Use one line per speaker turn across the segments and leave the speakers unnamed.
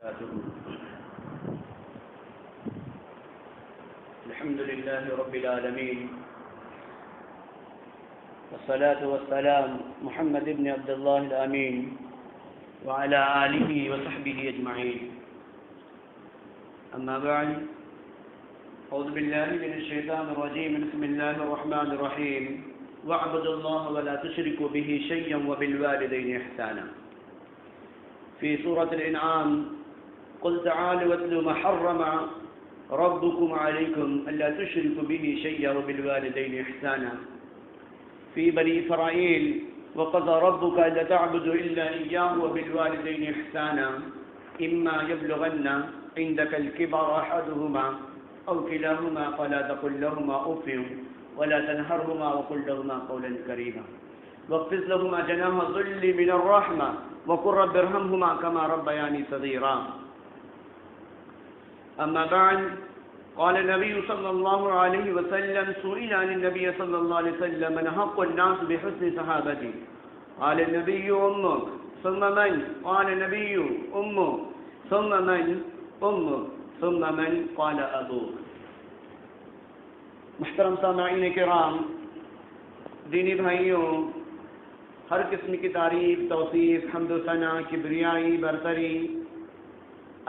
الحمد لله رب العالمين والصلاة والسلام محمد بن عبد الله الأمين وعلى آله وصحبه أجمعين. أما بعد، أعوذ بالله من الشيطان الرجيم. بسم الله الرحمن الرحيم. واعبدوا الله ولا تشركوا به شيئا وبالوالدين إحسانا. في سورة الإنعام: قل تعالوا واتلوا ما حرم ربكم عليكم ألا تشركوا به شيئا وبالوالدين إحسانا. في بني إسرائيل: وقضى ربك ألا تعبدوا إلا إياه وبالوالدين إحسانا إما يبلغن عندك الكبر أحدهما أو كلاهما فلا تقل لهما أف ولا تنهرهما وقل لهما قولا كريما واخفض لهما جناح الذل من الرحمة وقل رب ارحمهما كما ربياني صغيرا. أما بعد، قال النبي صلى الله عليه وسلم: سئل عن النبي صلى الله عليه وسلم من حق الناس بحسن صحابته؟ قال النبي: أمك. ثم من؟ قال النبي: أمك. ثم من؟ أمك. ثم من؟ قال أبوك. محترم سامعین کرام، دینی بھائیوں، ہر قسم کی تعریف، توصیف، حمد و ثنا، کبریائی، برتری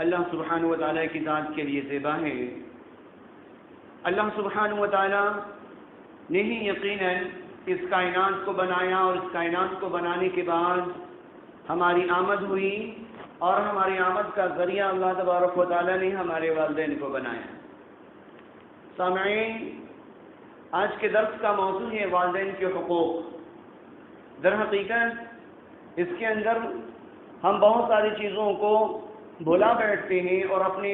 اللہ سبحانہ و تعالیٰ کی ذات کے لیے زیبا ہے. اللہ سبحانہ و تعالیٰ نے ہی یقیناً اس کائنات کو بنایا، اور اس کائنات کو بنانے کے بعد ہماری آمد ہوئی، اور ہماری آمد کا ذریعہ اللہ تبارک و تعالیٰ نے ہمارے والدین کو بنایا. سامعین، آج کے درس کا موضوع ہے والدین کے حقوق. در حقیقت اس کے اندر ہم بہت ساری چیزوں کو بھلا بیٹھتے ہیں، اور اپنے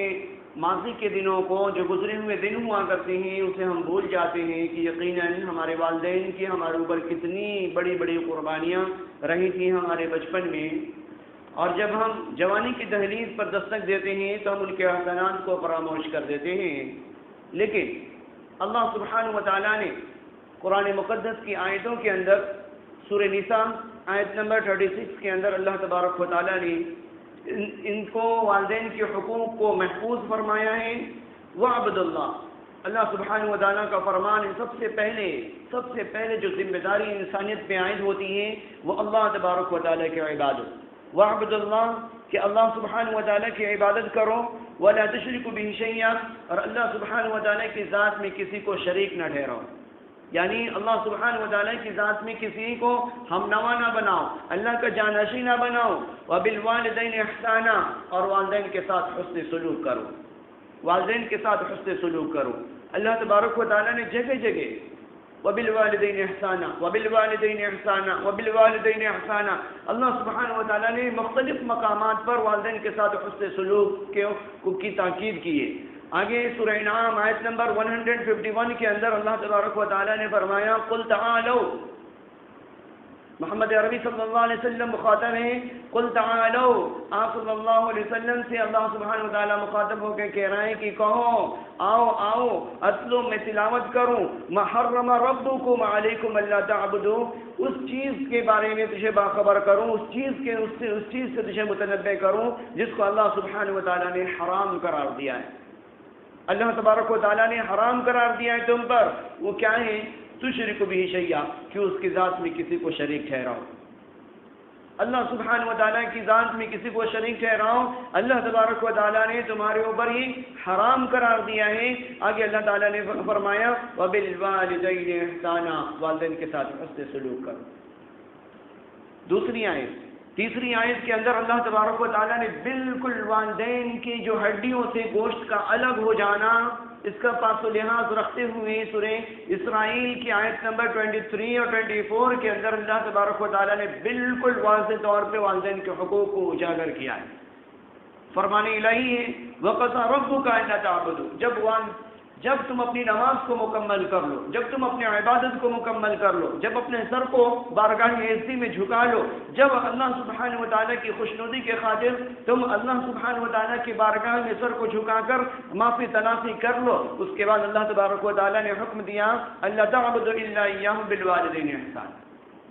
ماضی کے دنوں کو، جو گزرے ہوئے دن ہوا کرتے ہیں، اسے ہم بھول جاتے ہیں کہ یقیناً ہمارے والدین کی ہمارے اوپر کتنی بڑی بڑی قربانیاں رہی تھیں ہمارے بچپن میں. اور جب ہم جوانی کی دہلیز پر دستک دیتے ہیں تو ہم ان کے احسانات کو فراموش کر دیتے ہیں. لیکن اللہ سبحانہ و تعالیٰ نے قرآن مقدس کی آیتوں کے اندر سورہ نساء آیت نمبر 36 کے اندر اللہ تبارک و تعالیٰ نے ان کو والدین کے حقوق کو محفوظ فرمایا ہے. وَعْبُدُ اللَّهَ، اللہ سبحانہ و تعالیٰ کا فرمان ہے، سب سے پہلے جو ذمہ داری انسانیت پہ عائد ہوتی ہے وہ اللہ تبارک و تعالیٰ کی عبادت. وَعْبُدُ اللَّهَ، کہ اللہ سبحانہ و تعالیٰ کی عبادت کرو. وَلَا تُشْرِكُوا بِهِ شَيْئًا، اور اللہ سبحانہ و تعالیٰ کی ذات میں کسی کو شریک نہ ٹھہراؤ. یعنی اللہ سبحانہ و تعالیٰ کی ذات میں کسی کو ہم نوا نہ بناؤ، اللہ کا جانشی نہ بناؤ. وَبِالْوَالِدَيْنِ إِحْسَانًا، اور والدین کے ساتھ حسن سلوک کرو. والدین کے ساتھ حسن سلوک کرو. اللہ تبارک و تعالیٰ نے جگہ جگہ وَبِالْوَالِدَيْنِ إِحْسَانًا وَبِالْوَالِدَيْنِ إِحْسَانًا وَبِالْوَالِدَيْنِ إِحْسَانًا، اللہ سبحانہ و تعالیٰ نے مختلف مقامات پر والدین کے ساتھ حسن سلوک کی تاکید کی ہے. آگے سورہ انعام آیت نمبر 151 کے اندر اللہ تبارک و تعالیٰ نے فرمایا: قل تعالوا. محمد عربی صلی اللہ علیہ وسلم مخاطب ہیں. قل تعالوا، آپ صلی اللہ علیہ وسلم سے اللہ سبحانہ و تعالیٰ مخاطب ہو کے کہہ رہے ہیں کہ کہو، آؤ اتلو، میں تلاوت کروں، ما حرم ربکم علیکم الا تعبدوا، اس چیز کے بارے میں تجھے باخبر کروں، اس چیز سے تجھے متنبع کروں جس کو اللہ سبحانہ و تعالیٰ نے حرام قرار دیا ہے. اللہ تبارک و تعالیٰ نے حرام قرار دیا ہے تم پر. وہ کیا ہے؟ تشرکوا بہ شیئا، کہ اس کی ذات میں کسی کو شریک ٹھہراؤ. اللہ سبحانہ و تعالیٰ کی ذات میں کسی کو شریک ٹھہراؤ اللہ تبارک و تعالیٰ نے تمہارے اوپر ہی حرام قرار دیا ہے. آگے اللہ تعالیٰ نے فرمایا: وَبِالْوَالِدَيْنِ إِحْسَانًا، والدین کے ساتھ حسن سلوک کرو. تیسری آیت کے اندر اللہ تبارک و تعالیٰ نے بالکل والدین کی جو ہڈیوں سے گوشت کا الگ ہو جانا، اس کا پاس و لحاظ رکھتے ہوئے سورہ اسرائیل کی آیت نمبر 23 اور 24 کے اندر اللہ تبارک و تعالیٰ نے بالکل واضح طور پہ والدین کے حقوق کو اجاگر کیا ہے. فرمان الہی ہے: وَقَضَىٰ رَبُّكَ أَلَّا تَعْبُدُوا، جب تم اپنی نماز کو مکمل کر لو، جب تم اپنی عبادت کو مکمل کر لو، جب اپنے سر کو بارگاہ عزتی میں جھکا لو، جب اللہ سبحانہ و تعالیٰ کی خوشنودی کے خاطر تم اللہ سبحانہ و تعالیٰ کی بارگاہ میں سر کو جھکا کر معافی تلافی کر لو، اس کے بعد اللہ تبارک و تعالیٰ نے حکم دیا: اللہ تعبدوا الا ایاہ بالوالدین احسان.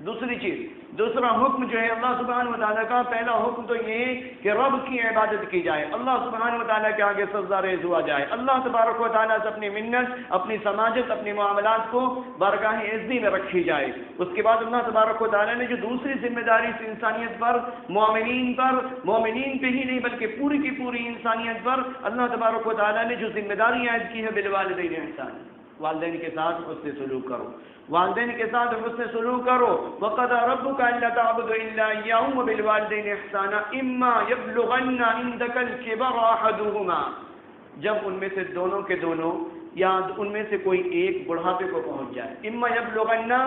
دوسری چیز، دوسرا حکم جو ہے اللہ سبحانہ و تعالیٰ کا، پہلا حکم تو یہ ہے کہ رب کی عبادت کی جائے، اللہ سبحانہ و تعالیٰ کے آگے سجدہ ریز ہوا جائے، اللہ تبارک و تعالیٰ سے اپنی منت، اپنی سماجت، اپنی معاملات کو بارگاہ عزی میں رکھی جائے۔ اس کے بعد اللہ تبارک و تعالیٰ نے جو دوسری ذمہ داری سے انسانیت پر، مومنین پہ ہی نہیں بلکہ پوری کی پوری انسانیت پر اللہ تبارک و تعالیٰ نے جو ذمہ داری عائد کی ہے، بالوالدین احسان، والدین کے ساتھ حسن سلوک کرو، والدین کے ساتھ حسن سلوک کرو۔ وَقَضَىٰ رَبُّكَ أَلَّا تَعْبُدُوا إِلَّا إِيَّاهُ وَبِالْوَالِدَيْنِ إِحْسَانًا إِمَّا يَبْلُغَنَّ عِندَكَ الْكِبَرَ أَحَدُهُمَا، جب ان میں سے دونوں کے دونوں یا ان میں سے کوئی ایک بڑھاپے کو پہنچ جائے، اما یبلغن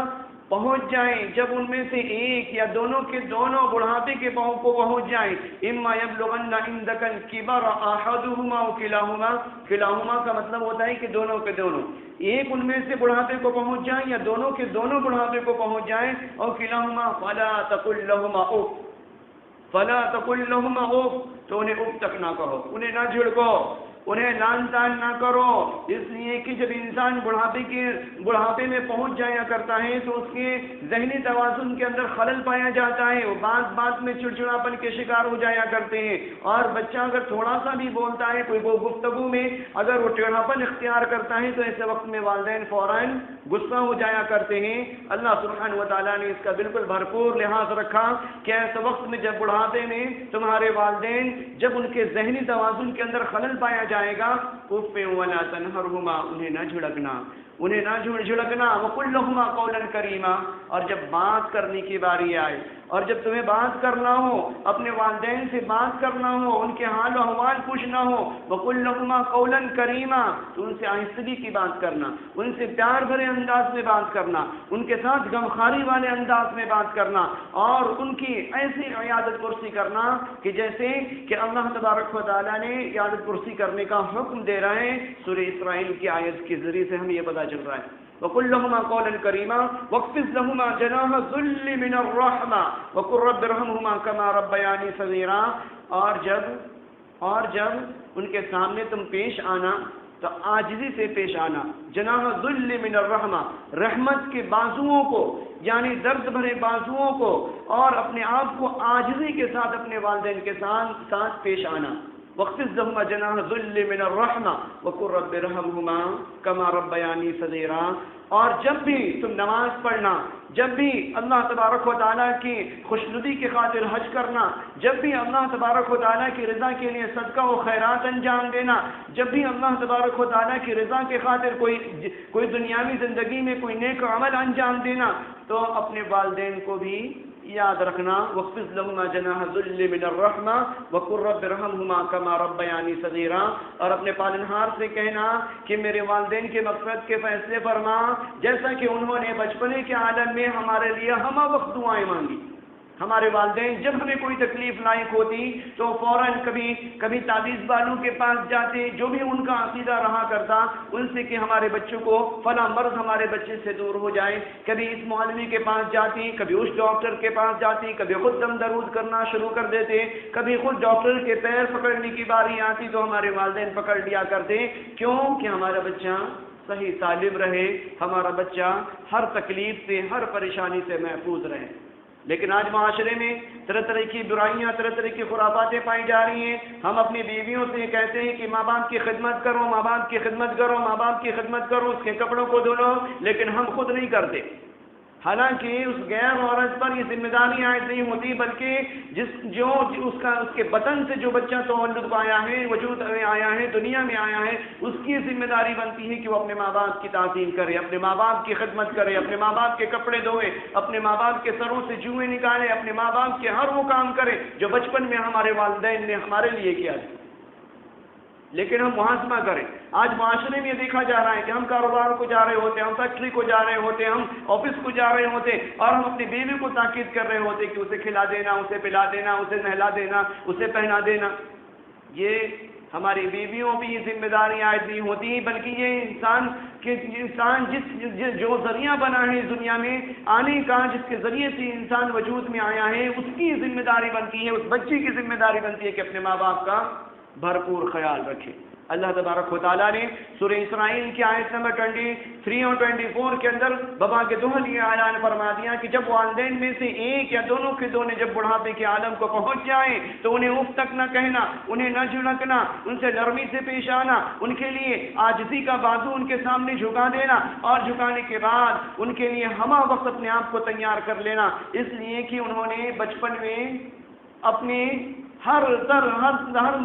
پہنچ جائیں، جب ان میں سے ایک یا دونوں کے دونوں بڑھاپے کے کو پہنچ جائیں، اما یبلغن عندک الکبر احدهما وکلاهما، کلاهما کا مطلب ہوتا ہے کہ دونوں کے دونوں، ایک ان میں سے بڑھاپے کو پہنچ جائیں یا دونوں کے دونوں بڑھاپے کو پہنچ جائیں، اور کلاهما فلا تقل لهما اف، فلا تقل لهما اف، تو انہیں اف تک نہ کہو، انہیں نہ جھڑکو، انہیں لان تان نہ کرو، اس لیے کہ جب انسان بڑھاپے میں پہنچ جایا کرتا ہے تو اس کے ذہنی توازن کے اندر خلل پایا جاتا ہے، وہ بات میں چڑچڑاپن کے شکار ہو جایا کرتے ہیں، اور بچہ اگر تھوڑا سا بھی بولتا ہے کوئی وہ گفتگو میں اگر وہ ٹیڑھاپن اختیار کرتا ہے تو ایسے وقت میں والدین فوراً غصہ ہو جایا کرتے ہیں۔ اللہ سبحانہ و تعالیٰ نے اس کا بالکل بھرپور لحاظ رکھا کہ ایسے وقت میں جب بڑھاپے میں تمہارے والدین جب ان کے ذہنی توازن کے اندر خلل پایا جائے گا، اف ولا تنہرہما، انہیں نہ جھڑکنا، انہیں نہ جھڑکنا، وقل لہما قولا کریما، اور جب بات کرنے کی باری آئے اور جب تمہیں بات کرنا ہو، اپنے والدین سے بات کرنا ہو، ان کے حال و احوال پوچھنا ہو، وقل لہما قولا کریما، تو ان سے آہستگی کی بات کرنا، ان سے پیار بھرے انداز میں بات کرنا، ان کے ساتھ غمخواری والے انداز میں بات کرنا، اور ان کی ایسی عیادت پرسی کرنا کہ جیسے کہ اللہ تبارک و تعالیٰ نے عیادت پرسی کرنے کا حکم دے رہے ہیں۔ سورہ اسرائیل کی آیت کے ذریعے سے ہمیں یہ پتہ چل رہا ہے، وَقُلْ لَهُمَا قَوْلًا كَرِيمًا وَاخْفِضْ لَهُمَا جَنَاحَ الذُّلِّ مِنَ الرَّحْمَةِ وَقُلْ رَبِّ ارْحَمْهُمَا كَمَا رَبَّيَانِي صَغِيرًا، اور جب ان کے سامنے تم پیش آنا تو عاجزی سے پیش آنا، جناح الذُّلِّ مِنَ الرَّحْمَةِ، رحمت کے بازوؤں کو یعنی درد بھرے بازوؤں کو، اور اپنے آپ کو عاجزی کے ساتھ اپنے والدین کے ساتھ پیش آنا۔ وَاخْفِضْ لَهُمَا جَنَاحَ الذُّلِّ مِنَ الرَّحْمَةِ وَقُلْ رَبِّ ارْحَمْهُمَا كَمَا رَبَّيَانِي صَغِيرًا، اور جب بھی تم نماز پڑھنا، جب بھی اللہ تبارک و تعالیٰ کی خوشنودی کی خاطر حج کرنا، جب بھی اللہ تبارک و تعالیٰ کی رضا کے لیے صدقہ و خیرات انجام دینا، جب بھی اللہ تبارک و تعالیٰ کی رضا کے خاطر کوئی دنیاوی زندگی میں کوئی نیک عمل انجام دینا، تو اپنے والدین کو بھی یاد رکھنا، وَاخْفِضْ لَهُمَا جَنَاحَ الذُّلِّ مِنَ الرَّحْمَةِ وَقُلْ رَبِّ ارْحَمْهُمَا كَمَا رَبَّيَانِي صَغِيرًا، اور اپنے پالنہار سے کہنا کہ میرے والدین کے مغفرت کے فیصلے فرما، جیسا کہ انہوں نے بچپنے کے عالم میں ہمارے لیے ہمہ وقت دعائیں مانگی۔ ہمارے والدین جب ہمیں کوئی تکلیف لاحق ہوتی تو فوراً کبھی تعویذ بالوں کے پاس جاتے، جو بھی ان کا عقیدہ رہا کرتا ان سے کہ ہمارے بچوں کو فلاں مرض ہمارے بچے سے دور ہو جائے، کبھی اس معالجے کے پاس جاتی، کبھی اس ڈاکٹر کے پاس جاتی، کبھی خود دم درود کرنا شروع کر دیتے، کبھی خود ڈاکٹر کے پیر پکڑنے کی باری آتی تو ہمارے والدین پکڑ لیا کرتے، کیوں کہ ہمارا بچہ صحیح سالم رہے، ہمارا بچہ ہر تکلیف سے ہر پریشانی سے محفوظ رہے۔ لیکن آج معاشرے میں طرح طرح کی برائیاں، طرح طرح کی خرافاتیں پائی جا رہی ہیں۔ ہم اپنی بیویوں سے کہتے ہیں کہ ماں باپ کی خدمت کرو، ماں باپ کی خدمت کرو، ماں باپ کی خدمت کرو، اس کے کپڑوں کو دھو لو، لیکن ہم خود نہیں کرتے۔ حالانکہ اس غیر عورت پر یہ ذمہ داری عائد نہیں ہوتی، بلکہ اس کے بطن سے جو بچہ تولد پایا ہے، وجود میں آیا ہے، دنیا میں آیا ہے، اس کی ذمہ داری بنتی ہے کہ وہ اپنے ماں باپ کی تعظیم کرے، اپنے ماں باپ کی خدمت کرے، اپنے ماں باپ کے کپڑے دھوئے، اپنے ماں باپ کے سروں سے جوئیں نکالے، اپنے ماں باپ کے ہر وہ کام کرے جو بچپن میں ہمارے والدین نے ہمارے لیے کیا تھا۔ لیکن ہم محاسبہ کریں، آج معاشرے میں یہ دیکھا جا رہا ہے کہ ہم کاروبار کو جا رہے ہوتے ہیں، ہم فیکٹری کو جا رہے ہوتے ہیں، ہم آفس کو جا رہے ہوتے ہیں، اور ہم اپنی بیوی کو تاکید کر رہے ہوتے کہ اسے کھلا دینا، اسے پلا دینا، اسے نہلا دینا، اسے پہنا دینا۔ یہ ہماری بیویوں پہ یہ ذمہ داری عائد نہیں ہوتی، بلکہ یہ انسان جو ذریعہ بنا ہے اس دنیا میں آنے کا، جس کے ذریعے سے انسان وجود میں آیا ہے، اس کی ذمہ داری بنتی ہے، اس بچے کی ذمہ داری بنتی ہے کہ اپنے ماں باپ کا بھرپور خیال رکھے۔ اللہ تبارک و تعالیٰ نے سورہ اسرائیل کی آیت نمبر 23 اور 24 کے اندر بابا کے دوہل یہ اعلان فرما دیا کہ جب والدین میں سے ایک یا دونوں کے دونوں جب بڑھاپے کے عالم کو پہنچ جائیں تو انہیں اف تک نہ کہنا، انہیں نہ جھڑکنا، ان سے نرمی سے پیش آنا، ان کے لیے عاجزی کا بازو ان کے سامنے جھکا دینا، اور جھکانے کے بعد ان کے لیے ہمہ وقت اپنے آپ کو تیار کر لینا، اس لیے کہ انہوں نے بچپن میں اپنے ہر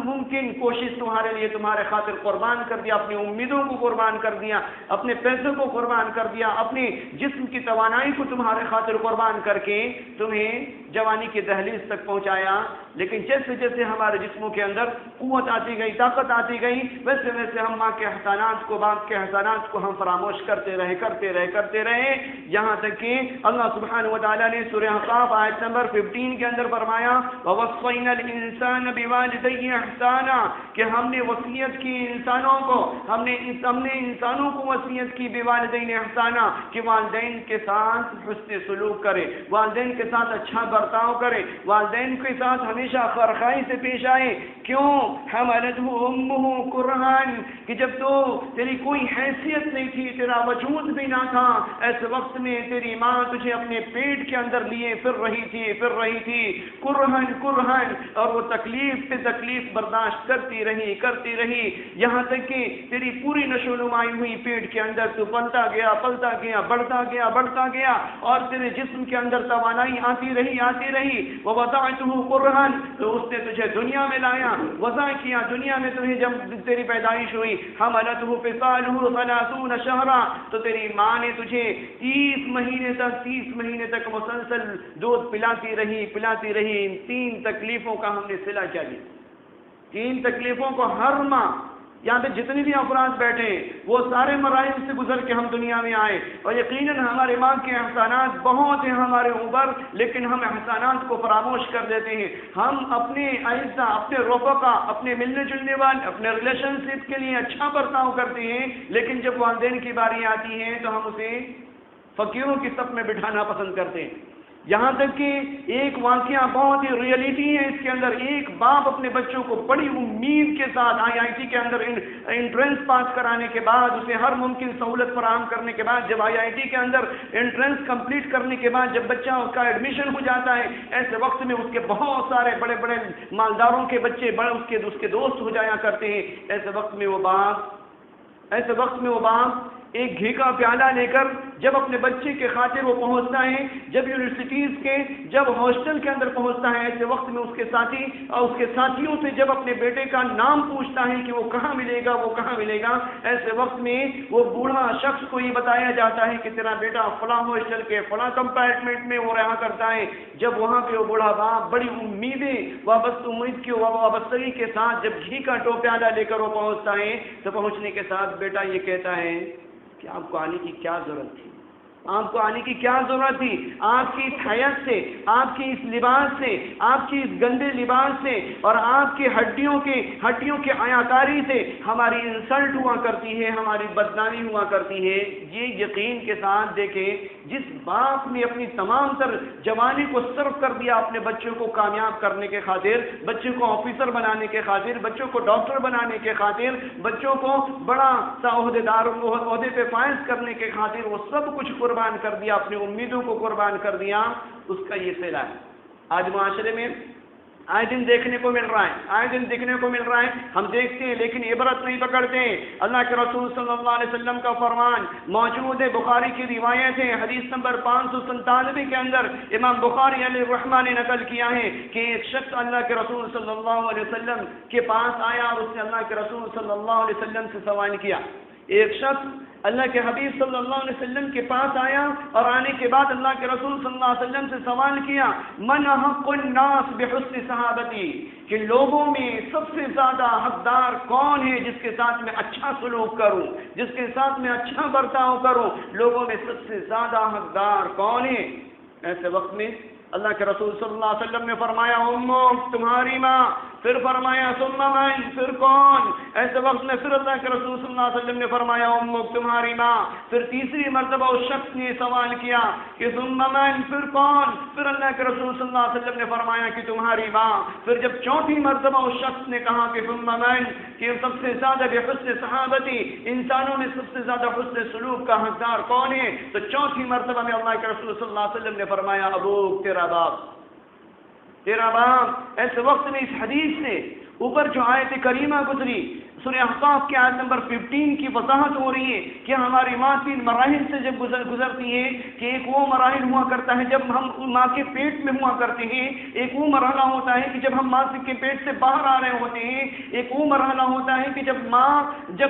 ممکن کوشش تمہارے لیے تمہارے خاطر قربان کر دیا، اپنی امیدوں کو قربان کر دیا، اپنے پیسوں کو قربان کر دیا، اپنی جسم کی توانائی کو تمہارے خاطر قربان کر کے تمہیں جوانی کی دہلیز تک پہنچایا. لیکن جیسے جیسے ہمارے جسموں کے اندر قوت آتی گئی، طاقت آتی گئی، ویسے ویسے ہم ماں کے احسانات کو، باپ کے احسانات کو ہم فراموش کرتے رہے یہاں تک کہ اللہ سبحانہ و تعالیٰ نے سورہ احقاف آیت نمبر 15 کے اندر فرمایا وَوَصَّيْنَا الْإِنسَانَ بِوَالِدَيْهِ إِحْسَانًا کہ ہم نے وصیت کی انسانوں کو، ہم نے انسانوں کو وصیت کی بِوَالِدَيْنِ إِحْسَانًا کہ والدین کے ساتھ حسن سلوک کرے، والدین کے ساتھ اچھا برتاؤ کرے، والدین کے ساتھ ہمیشہ خیرخواہی سے پیش آئے. کیوں؟ حملته امه کرہن کہ جب تو تیری کوئی حیثیت نہیں تھی، تیرا وجود بھی نہ تھا، ایسے وقت میں تیری ماں تجھے اپنے پیٹ کے اندر لیے پھر رہی تھی کرہن اور وہ تکلیف پہ تکلیف برداشت کرتی رہی یہاں تک کہ تیری پوری نشو نمائی ہوئی پیٹ کے اندر تو پلتا گیا بڑھتا گیا اور تیرے جسم کے اندر توانائی آتی رہی وہ وضعته کرہن تو اس نے تجھے دنیا میں لایا، وضع کیا دنیا میں تمہیں جب تیری پیدائش ہوئی. حملته فصاله 30 شہرا تو تیری ماں نے تجھے 30 مہینے تک مسلسل دودھ پلاتی رہی. ان 3 تکلیفوں کا ہم نے صلہ کیا دیا. 3 تکلیفوں کو ہر ماں، یہاں پہ جتنی بھی افراد بیٹھے وہ سارے مراحل سے گزر کے ہم دنیا میں آئے، اور یقیناً ہمارے ماں کے احسانات بہت ہیں ہمارے اوپر، لیکن ہم احسانات کو فراموش کر دیتے ہیں. ہم اپنے اعزا، اپنے رفقا، اپنے ملنے جلنے والے، اپنے ریلیشن شپ کے لیے اچھا برتاؤ کرتے ہیں، لیکن جب والدین کی باری آتی ہے تو ہم اسے فقیروں کی صف میں بٹھانا پسند کرتے ہیں. یہاں تک کہ ایک واقعہ بہت ہی ریئلٹی ہے اس کے اندر. ایک باپ اپنے بچوں کو بڑی امید کے ساتھ IIT کے اندر انٹرنس پاس کرانے کے بعد، اسے ہر ممکن سہولت فراہم کرنے کے بعد، جب IIT کے اندر انٹرنس کمپلیٹ کرنے کے بعد جب بچہ اس کا ایڈمیشن ہو جاتا ہے، ایسے وقت میں اس کے بہت سارے بڑے بڑے مالداروں کے بچے اس کے دوست ہو جایا کرتے ہیں. ایسے وقت میں وہ باپ ایک گھی کا پیالہ لے کر جب اپنے بچے کے خاطر وہ پہنچتا ہے، جب یونیورسٹیز کے جب ہاسٹل کے اندر پہنچتا ہے، ایسے وقت میں اس کے ساتھی اور اس کے ساتھیوں سے جب اپنے بیٹے کا نام پوچھتا ہے کہ وہ کہاں ملے گا، ایسے وقت میں وہ بوڑھا شخص کو یہ بتایا جاتا ہے کہ تیرا بیٹا فلاں ہاسٹل کے فلاں کمپارٹمنٹ میں وہ رہا کرتا ہے. جب وہاں پہ وہ بوڑھا باپ بڑی وابستگی کے ساتھ جب گھی کا پیالہ لے کر وہ پہنچتا ہے تو پہنچنے کے ساتھ بیٹا یہ کہتا ہے کہ آپ کو آنے کی کیا ضرورت تھی؟ آپ کی اس حیت سے، آپ کی اس لباس سے، آپ کی اس گندے لباس سے اور آپ کی ہڈیوں کے عیاکاری سے ہماری انسلٹ ہوا کرتی ہے، ہماری بدنامی ہوا کرتی ہے. یہ یقین کے ساتھ دیکھیں جس باپ نے اپنی تمام تر جوانی کو صرف کر دیا اپنے بچوں کو کامیاب کرنے کے خاطر، بچوں کو آفیسر بنانے کے خاطر، بچوں کو ڈاکٹر بنانے کے خاطر، بچوں کو بڑا سا عہدے پہ فائز کرنے کے خاطر وہ سب کچھ قربان کر دیا، اپنی امیدوں کو قربان کر دیا. اس کا یہ صلہ ہے. آج معاشرے میں آئے دن دیکھنے کو مل رہا ہے، ہم دیکھتے ہیں لیکن عبرت نہیں پکڑتے ہیں. اللہ کے رسول صلی اللہ علیہ وسلم کا فرمان موجود ہے، بخاری کی روایت ہے، حدیث نمبر 597 کے اندر امام بخاری علیہ الرحمہ نے نقل کیا ہے کہ ایک شخص اللہ کے رسول صلی اللہ علیہ وسلم کے پاس آیا اور اس نے اللہ کے رسول صلی اللہ علیہ وسلم سے سوال کیا. ایک شخص اللہ کے حبیب صلی اللہ علیہ وسلم کے پاس آیا اور آنے کے بعد اللہ کے رسول صلی اللہ علیہ وسلم سے سوال کیا من حق الناس بحسن صحابتی کہ لوگوں میں سب سے زیادہ حقدار کون ہے جس کے ساتھ میں اچھا سلوک کروں، جس کے ساتھ میں اچھا برتاؤ کروں، لوگوں میں سب سے زیادہ حقدار کون ہے؟ ایسے وقت میں اللہ کے رسول صلی اللہ علیہ وسلم نے فرمایا امک تمہاری ماں، پھر فرمایا ثم من، پھر کون؟ ایسے وقت میں پھر اللہ کے رسول صلی اللہ علیہ وسلم نے فرمایا امک تمہاری ماں، پھر تیسری مرتبہ اس شخص نے سوال کیا کہ ثم من، پھر کون؟ پھر اللہ کے رسول صلی اللہ علیہ وسلم نے فرمایا کہ تمہاری ماں، پھر جب چوتھی مرتبہ اس شخص نے کہا کہ ثم من، کہ سب سے زیادہ بحسن صحابتی، انسانوں میں سب سے زیادہ حسن سلوک کا حقدار کون ہے؟ تو چوتھی مرتبہ میں اللہ کے رسول صلی اللہ علیہ وسلم نے فرمایا ابوک، تیرا باپ، تیرا باپ۔ ایسے وقت میں اس حدیث سے اوپر جو آیت کریمہ گزری سورہ احقاف کی آیت نمبر 15 کی وضاحت ہو رہی ہے کہ ہماری ماں 3 مراحل سے جب گزرتی ہے کہ ایک وہ مراحل ہوا کرتا ہے جب ہم ماں کے پیٹ میں ہوا کرتے ہیں، ایک وہ مرحلہ ہوتا ہے کہ جب ہم ماں کے پیٹ سے باہر آ رہے ہوتے ہیں، ایک وہ مرحلہ ہوتا ہے کہ جب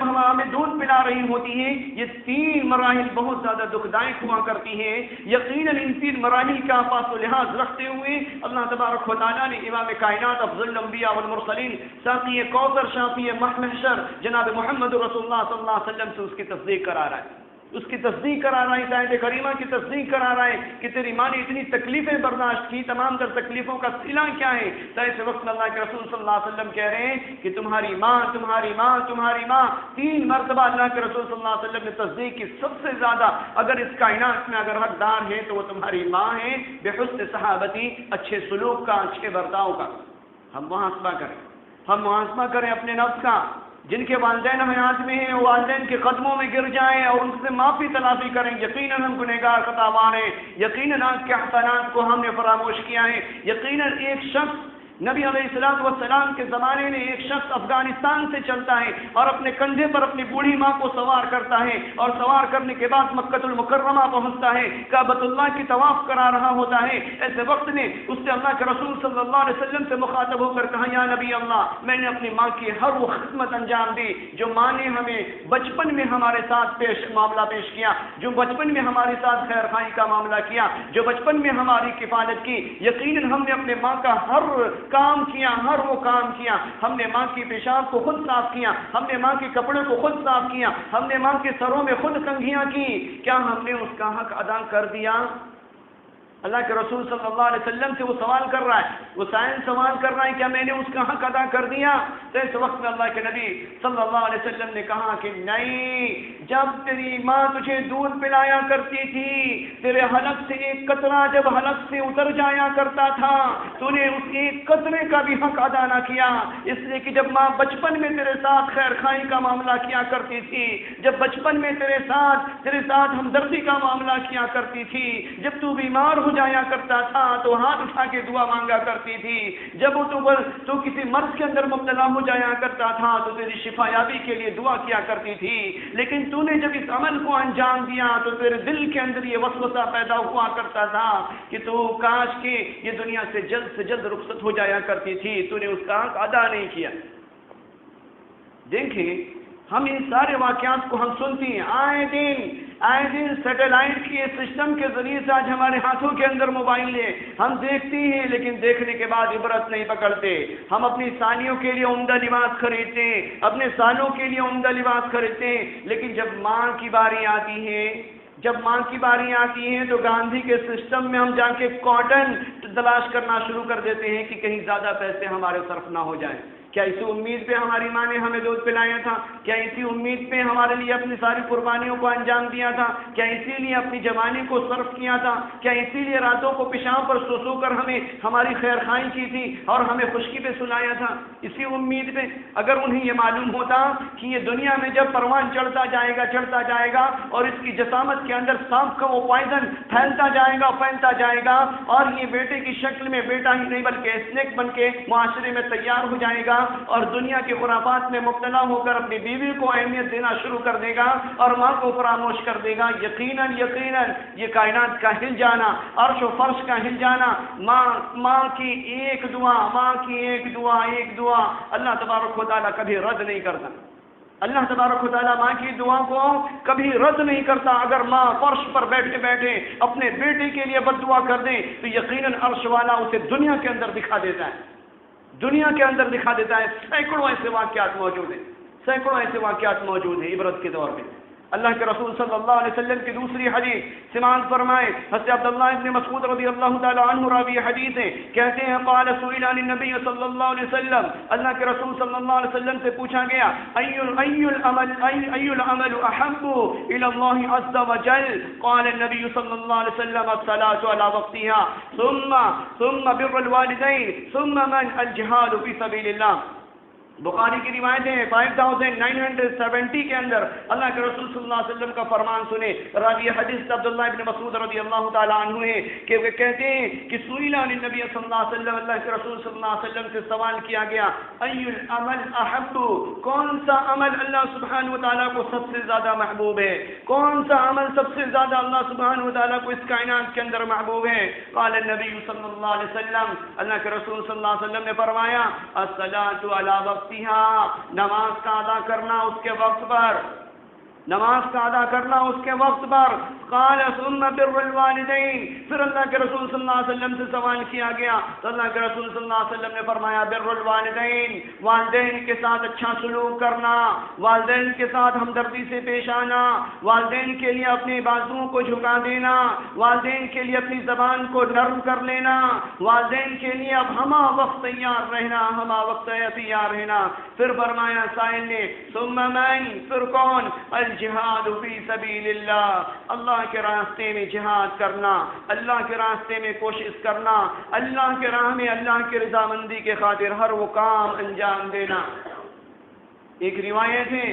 ہمیں دودھ پلا رہی ہوتی ہے۔ یہ 3 مراحل بہت زیادہ دکھ دائق ہوا کرتی ہیں۔ یقیناً ان 3 مراحل کا پاس و لحاظ رکھتے ہوئے اللہ تبارک و تعالیٰ نے امام کائنات افضل الانبیاء والمرسلین ساقی کوثر شافی محشر جناب محمد رسول اللہ صلی اللہ علیہ وسلم سے اس کی تصدیق کرا رہا ہے، اس کی تصدیق کرا رہا ہے، آیت کریمہ کی تصدیق کرا رہا ہے کہ تیری ماں نے اتنی تکلیفیں برداشت کی، تمام تر تکلیفوں کا صلہ کیا ہے؟ تو اس وقت اللہ کے رسول صلی اللہ علیہ وسلم کہہ رہے ہیں کہ تمہاری ماں، تمہاری ماں، تمہاری ماں۔ 3 مرتبہ اللہ کے رسول صلی اللہ علیہ وسلم نے تصدیق کی۔ سب سے زیادہ اگر اس کائنات میں اگر حقدار ہے تو وہ تمہاری ماں ہے، بحسن صحابتی، اچھے سلوک کا، اچھے برتاؤ کا۔ ہم محاسبہ کریں اپنے نفس کا۔ جن کے والدین حیات میں ہیں وہ والدین کے قدموں میں گر جائیں اور ان سے معافی تلافی کریں۔ یقیناً ہم گنہگار خطاوار ہیں، یقیناً آپ کے احسانات کو ہم نے فراموش کیا ہے۔ یقیناً ایک شخص نبی علیہ السلام والسلام کے زمانے میں ایک شخص افغانستان سے چلتا ہے اور اپنے کندھے پر اپنی بوڑھی ماں کو سوار کرتا ہے، اور سوار کرنے کے بعد مکہ المکرمہ پہنچتا ہے، کعبۃ اللہ کی طواف کرا رہا ہوتا ہے۔ ایسے وقت میں اس نے اللہ کے رسول صلی اللہ علیہ وسلم سے مخاطب ہو کر کہا یا نبی اللہ، میں نے اپنی ماں کی ہر وہ خدمت انجام دی جو ماں نے ہمیں بچپن میں ہمارے ساتھ معاملہ پیش کیا، جو بچپن میں ہمارے ساتھ خیر خواہی کا معاملہ کیا، جو بچپن میں ہماری کفالت کی۔ یقیناً ہم نے اپنے ماں کا ہر کام کیا، ہر وہ کام کیا۔ ہم نے ماں کی پیشاب کو خود صاف کیا، ہم نے ماں کے کپڑے کو خود صاف کیا، ہم نے ماں کے سروں میں خود کنگھیاں کی۔ کیا ہم نے اس کا حق ادا کر دیا؟ اللہ کے رسول صلی اللہ علیہ وسلم سے وہ سوال کر رہا ہے، وہ سائن سوال کر رہا ہے کیا میں نے اس کا حق ادا کر دیا؟ تو اس وقت میں اللہ کے نبی صلی اللہ علیہ وسلم نے کہا کہ نہیں، جب تیری ماں تجھے دودھ پلایا کرتی تھی، تیرے حلق سے ایک قطرہ جب حلق سے اتر جایا کرتا تھا، تو نے اس ایک قطرے کا بھی حق ادا نہ کیا، اس لیے کہ جب ماں بچپن میں تیرے ساتھ خیر خواہی کا معاملہ کیا کرتی تھی، جب بچپن میں تیرے ساتھ ہمدردی کا معاملہ کیا کرتی تھی، جب تو بیمار ہو جایا کرتا تھا تو ہاتھ اٹھا کے دعا مانگا کرتی تھی، جب تو کسی مرض کے اندر مبتلا ہو جایا کرتا تھا تو تیری شفا یابی کے لیے دعا کیا کرتی تھی، لیکن تو نے جب اس عمل کو انجام دیا تو تیرے دل کے اندر یہ وسوسہ پیدا ہوا کرتا تھا کہ تو کاش کہ یہ دنیا سے جلد رخصت ہو جایا کرتی تھی، تو نے اس کا حق ادا نہیں کیا۔ دیکھیں ہم ان سارے واقعات کو ہم سنتے ہیں آئے دن سیٹلائٹ کے سسٹم کے ذریعے سے آج ہمارے ہاتھوں کے اندر موبائل ہے، ہم دیکھتے ہیں لیکن دیکھنے کے بعد عبرت نہیں پکڑتے۔ ہم اپنی سالیوں کے لیے عمدہ لباس خریدتے ہیں، اپنے سالوں کے لیے عمدہ لباس خریدتے ہیں، لیکن جب ماں کی باری آتی ہے تو گاندھی کے سسٹم میں ہم جا کے کاٹن تلاش کرنا شروع کر دیتے ہیں کہ کہیں زیادہ پیسے ہمارے صرف نہ ہو جائیں۔ کیا اسی امید پہ ہماری ماں نے ہمیں دودھ پلایا تھا؟ کیا اسی امید پہ ہمارے لیے اپنی ساری قربانیوں کو انجام دیا تھا؟ کیا اسی لیے اپنی جوانی کو صرف کیا تھا؟ کیا اسی لیے راتوں کو پیشاب پر سو کر ہمیں ہماری خیر خواہی کی تھی اور ہمیں خشکی پہ سلایا تھا؟ اسی امید پہ اگر انہیں یہ معلوم ہوتا کہ یہ دنیا میں جب پروان چڑھتا جائے گا اور اس کی جسامت کے اندر سانپ کا وہ پوائزن پھیلتا جائے گا اور یہ بیٹے کی شکل میں بیٹا ہی نہیں بلکہ اسنیک بن کے معاشرے میں تیار ہو جائے گا اور دنیا کے خرافات میں مبتلا ہو کر اپنی بیوی کو اہمیت دینا شروع کر دے گا اور ماں کو فراموش کر دے گا، یقیناً یہ کائنات کا ہل جانا، عرش و فرش کا ہل جانا، ماں کی ایک دعا اللہ تبارک و تعالیٰ کبھی رد نہیں کرتا۔ اللہ تبارک و تعالیٰ ماں کی دعا کو کبھی رد نہیں کرتا۔ اگر ماں فرش پر بیٹھے اپنے بیٹے کے لیے بد دعا کر دے تو یقیناً عرش والا اسے دنیا کے اندر دکھا دیتا ہے، سینکڑوں ایسے واقعات موجود ہیں عبرت کے دور میں۔ اللہ کے رسول صلی اللہ علیہ وسلم کی دوسری حدیث سماعت فرمائے، حضرت عبداللہ ابن مسعود رضی اللہ تعالی عنہ راوی حدیث ہے، کہتے ہیں قال سئل عن النبی صلی اللہ علیہ وسلم، اللہ کے رسول صلی اللہ علیہ وسلم سے پوچھا گیا ای العمل احب الى اللہ عز وجل، قال النبی صلی اللہ علیہ وسلم الصلاۃ علی وقتها ثم بر الوالدین ثم من الجہاد فی سبیل اللہ۔ بخاری کی روایتیں 5970 کے اندر اللہ کے رسول صلی اللہ علیہ وسلم کا فرمان سنے، راوی حدیث عبداللہ ابن مسعود رضی اللہ تعالی عنہ ہے کہ وہ کہتے ہیں کہ سئل عن النبی صلی اللہ علیہ وسلم، اللہ کے رسول صلی اللہ علیہ وسلم سے سوال کیا گیا ای العمل احب، کون سا عمل اللہ سبحانہ وتعالیٰ کو سب سے زیادہ محبوب ہے، کون سا عمل سب سے زیادہ اللہ سبحانہ وتعالیٰ کو اس کائنات کے اندر محبوب ہے؟ قال النبی صلی اللہ علیہ وسلم، اللہ کے رسول صلی اللہ علیہ وسلم نے فرمایا الصلاۃ علی وقتها، نماز کا ادا کرنا اس کے وقت پر، نماز کا ادا کرنا اس کے وقت پر۔ قال ثم بر الوالدین، پھر اللہ کے رسول صلی اللہ علیہ وسلم سے سوال کیا گیا تو اللہ کے رسول صلی اللہ علیہ وسلم نے فرمایا بر الوالدین، والدین کے ساتھ اچھا سلوک کرنا، والدین کے ساتھ ہمدردی سے پیش آنا، والدین کے لیے اپنی بازوؤں کو جھکا دینا، والدین کے لیے اپنی زبان کو نرم کر لینا، والدین کے لیے اب ہمہ وقت تیار رہنا، ہمہ وقت تیار رہنا۔ پھر فرمایا سائل نے ثم من، پھر کون؟ الجہاد فی سبیل اللہ، اللہ کے راستے میں جہاد کرنا، اللہ کے راستے میں کوشش کرنا، اللہ کے راہ میں اللہ کی رضامندی کے خاطر ہر وہ کام انجام دینا۔ ایک روایت ہے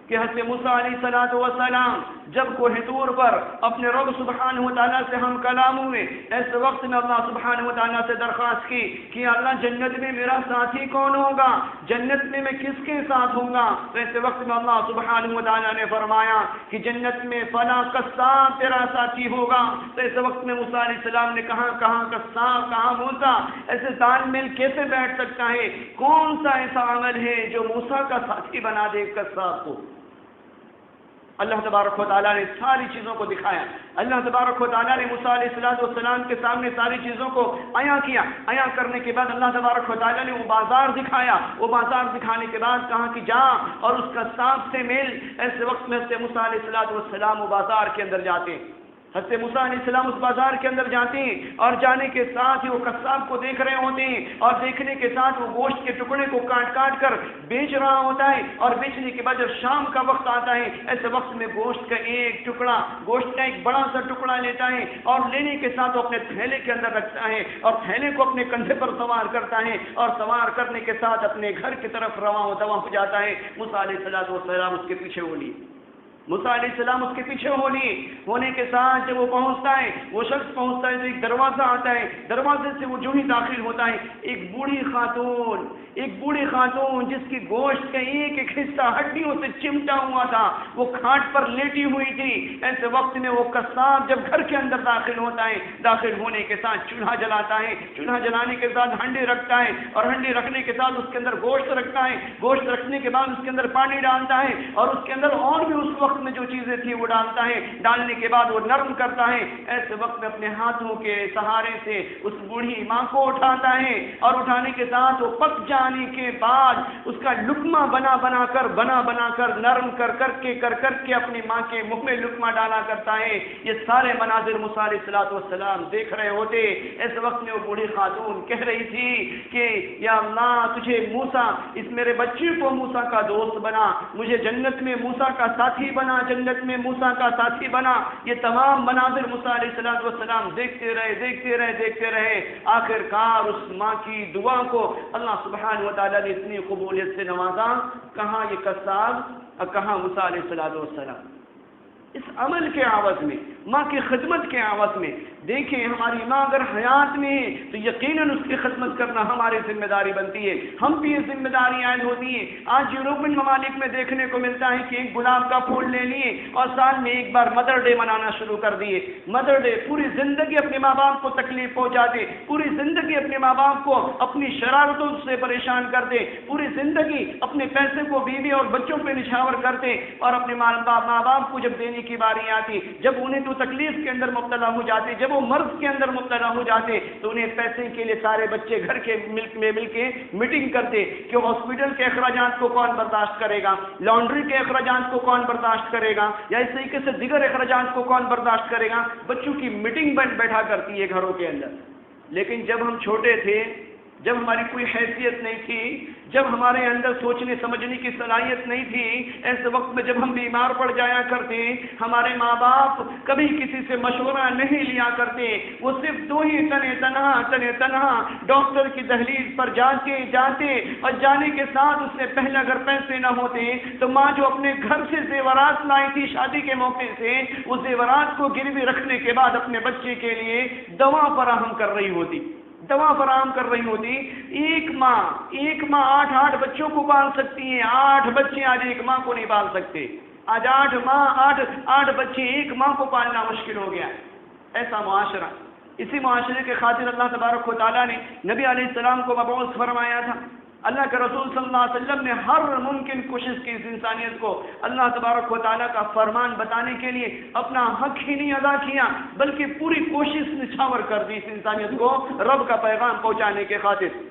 کہ حضرت موسیٰ علیہ السلام جب کوہ طور پر اپنے رب سبحانہ وتعالیٰ سے ہم کلام ہوئے، ایسے وقت میں اللہ سبحانہ وتعالیٰ سے درخواست کی کہ اللہ جنت میں میرا ساتھی کون ہوگا، جنت میں میں کس کے ساتھ ہوں گا؟ تو ایسے وقت میں اللہ سبحانہ وتعالیٰ نے فرمایا کہ جنت میں فلاں قصاب تیرا ساتھی ہوگا۔ تو ایسے وقت میں موسیٰ علیہ السلام نے کہاں قصاب، کہاں موسیٰ، ایسے تال میل کیسے بیٹھ سکتا ہے؟ کون سا ایسا عمل ہے جو موسیٰ کا ساتھی بنا دے قصاب کو؟ اللہ تبارک و تعالیٰ نے ساری چیزوں کو دکھایا، اللہ تبارک و تعالیٰ نے موسیٰ علیہ السلام کے سامنے ساری چیزوں کو عیاں کیا، عیاں کرنے کے بعد اللہ تبارک و تعالیٰ نے وہ بازار دکھایا، وہ بازار دکھانے کے بعد کہا کہ جا اور اس کا قصاب سے مل۔ ایسے وقت میں حضرت موسیٰ علیہ السلام وہ بازار کے اندر جاتے ہیں، حضرت موسیٰ علیہ السلام اس بازار کے اندر جاتے ہیں اور جانے کے ساتھ ہی وہ قصاب کو دیکھ رہے ہوتے ہیں اور دیکھنے کے ساتھ وہ گوشت کے ٹکڑے کو کاٹ کر بیچ رہا ہوتا ہے، اور بیچنے کے بعد جب شام کا وقت آتا ہے ایسے وقت میں گوشت کا ایک بڑا سا ٹکڑا لیتا ہے اور لینے کے ساتھ وہ اپنے تھیلے کے اندر رکھتا ہے اور تھیلے کو اپنے کندھے پر سوار کرتا ہے اور سوار کرنے کے ساتھ اپنے گھر کی طرف رواں ہو جاتا ہے۔ موسیٰ علیہ السلام اس کے پیچھے ہو لیے، موسیٰ علیہ السلام اس کے پیچھے ہونے کے ساتھ جب وہ پہنچتا ہے، وہ شخص پہنچتا ہے تو ایک دروازہ آتا ہے، دروازے سے وہ جو ہی داخل ہوتا ہے ایک بوڑھی خاتون جس کی گوشت کا ایک حصہ ہڈیوں سے چمٹا ہوا تھا، وہ کھاٹ پر لیٹی ہوئی تھی۔ ایسے وقت میں وہ قصاب جب گھر کے اندر داخل ہوتا ہے، داخل ہونے کے ساتھ چولہا جلاتا ہے، چولہا جلانے کے ساتھ ہنڈی رکھتا ہے اور ہنڈی رکھنے کے ساتھ اس کے اندر گوشت رکھتا ہے، گوشت رکھنے کے بعد اس کے اندر پانی ڈالتا ہے اور اس کے اندر اور بھی اس وقت میں جو چیزیں تھی وہ ڈالتا ہے، ڈالنے کے بعد وہ نرم کرتا ہے۔ ایسے وقت میں اپنے ہاتھوں کے سہارے سے اس بوڑھی ماں کو اٹھاتا ہے اور اٹھانے کے ساتھ وہ پک جانے کے بعد اس کا لقمہ بنا کر نرم کر کے اپنی ماں کے منہ میں لقمہ ڈالا کرتا ہے۔ یہ سارے مناظر موسیٰ علیہ السلام دیکھ رہے ہوتے۔ ایسے وقت میں وہ بوڑھی خاتون کہہ رہی تھی کہ یا اللہ تجھے موسیٰ، اس میرے بچے کو موسیٰ کا دوست بنا، مجھے جنت میں موسیٰ کا ساتھی بنا، جنت میں موسیٰ کا ساتھی بنا۔ یہ تمام مناظر موسیٰ علیہ السلام دیکھتے رہے۔ آخر کار اس ماں کی دعا کو اللہ سبحانہ وتعالیٰ نے اتنی قبولیت سے نوازا، کہاں یہ قصاب اور کہاں موسیٰ علیہ السلام۔ اس عمل کے عوض میں، ماں کی خدمت کے عوض میں، دیکھیں ہماری ماں اگر حیات میں ہے تو یقیناً اس کی خدمت کرنا ہماری ذمہ داری بنتی ہے، ہم بھی یہ ذمہ داری عائد ہوتی ہے۔ آج یورپین ممالک میں دیکھنے کو ملتا ہے کہ ایک گلاب کا پھول لے لیے اور سال میں ایک بار مدر ڈے منانا شروع کر دیے۔ مدر ڈے پوری زندگی اپنے ماں باپ کو تکلیف پہنچاتے، پوری زندگی اپنے ماں باپ کو اپنی شرارتوں سے پریشان کرتے، پوری زندگی اپنے پیسے کو بیوی اور بچوں پہ نچھاور کرتے اور اپنے ماں باپ کو جب دینے کی باری آتی، جب انہیں تو تکلیف کے اندر مبتلا ہو جاتے، جب وہ مرض کے اندر مبتلا ہو جاتے، تو انہیں پیسے کے لیے سارے بچے گھر کے مل کے میٹنگ کرتے کہ ہاسپٹل کے اخراجات کو کون برداشت کرے گا، لانڈری کے اخراجات کو کون برداشت کرے گا، یا اس طریقے سے دیگر اخراجات کو کون برداشت کرے گا۔ بچوں کی میٹنگ بیٹھا کرتی ہے گھروں کے اندر۔ لیکن جب ہم چھوٹے تھے، جب ہماری کوئی حیثیت نہیں تھی، جب ہمارے اندر سوچنے سمجھنے کی صلاحیت نہیں تھی، ایسے وقت میں جب ہم بیمار پڑ جایا کرتے، ہمارے ماں باپ کبھی کسی سے مشورہ نہیں لیا کرتے، وہ صرف دو ہی تنہا ڈاکٹر کی دہلیز پر جاتے اور جانے کے ساتھ اس سے پہلے اگر پیسے نہ ہوتے تو ماں جو اپنے گھر سے زیورات لائی تھی شادی کے موقع سے، وہ زیورات کو گروی رکھنے کے بعد اپنے بچے کے لیے دوا فراہم کر رہی ہوتی۔ ایک ماں 8 بچوں کو پال سکتی ہے، 8 بچے آج ایک ماں کو نہیں پال سکتے۔ آج 8 بچے ایک ماں کو پالنا مشکل ہو گیا، ایسا معاشرہ۔ اسی معاشرے کے خاطر اللہ تبارک و تعالیٰ نے نبی علیہ السلام کو مبعوث فرمایا تھا۔ اللہ کے رسول صلی اللہ علیہ وسلم نے ہر ممکن کوشش کی اس انسانیت کو اللہ تبارک و تعالیٰ کا فرمان بتانے کے لیے، اپنا حق ہی نہیں ادا کیا بلکہ پوری کوشش نچھاور کر دی اس انسانیت کو رب کا پیغام پہنچانے کے خاطر۔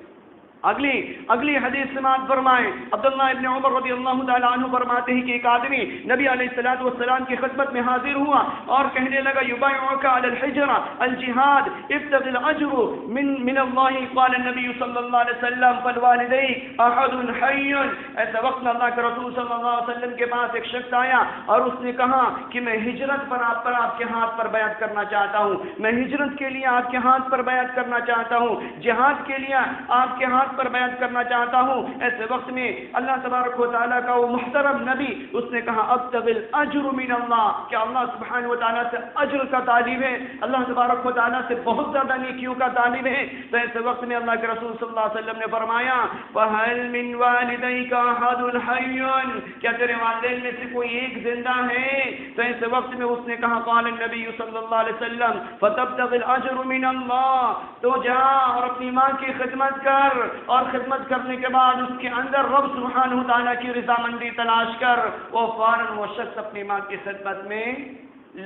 اگلی حدیث سماعت فرمائیں، عبداللہ ابن عمر رضی اللہ تعالیٰ عنہ فرماتے ہیں کہ ایک آدمی نبی علیہ السلام کی خدمت میں حاضر ہوا اور کہنے لگا یبایعک علی الحجرہ الجہاد ابتغ الاجر من اللہ، قال النبی صلی اللہ علیہ وسلم فالوالدین احد حی۔ ایسے وقت میں اللہ کے رسول صلی اللہ علیہ وسلم کے پاس ایک شخص آیا اور اس نے کہا کہ میں ہجرت پر آپ کے ہاتھ پر بیعت کرنا چاہتا ہوں، میں ہجرت کے لیے آپ کے ہاتھ پر بیعت کرنا چاہتا ہوں، جہاد کے لیے آپ کے ہاتھ پر بیعت کرنا چاہتا ہوں۔ ایسے وقت میں اللہ تبارک و تعالیٰ کا وہ محترم نبی اس نے کہا ابتغ الاجر من اللہ، کہ اللہ سبحانہ و تعالیٰ سے اجر کا طالب ہے، اللہ تبارک و تعالیٰ سے بہت زیادہ نیکیوں کا طالب ہے۔ تو ایسے وقت میں اللہ کے رسول صلی اللہ علیہ وسلم نے فرمایا فَهَلْ مِنْ وَالِدَيْكَ أَحَدٌ حَيٌّ، کیا تیرے والدین میں سے کوئی ایک زندہ ہے؟ تو ایسے وقت میں اس نے کہا قال النبی صلی اللہ علیہ وسلم فَتَبْتَغِ الْأَجْرُ مِنَ اللَّهِ، تو جا اور اپنی ماں کی خدمت کر، اور خدمت کرنے کے بعد اس کے اندر رب سبحانہ تعالیٰ کی رضامندی تلاش کر۔ وہ فوراً وہ شخص اپنی ماں کی خدمت میں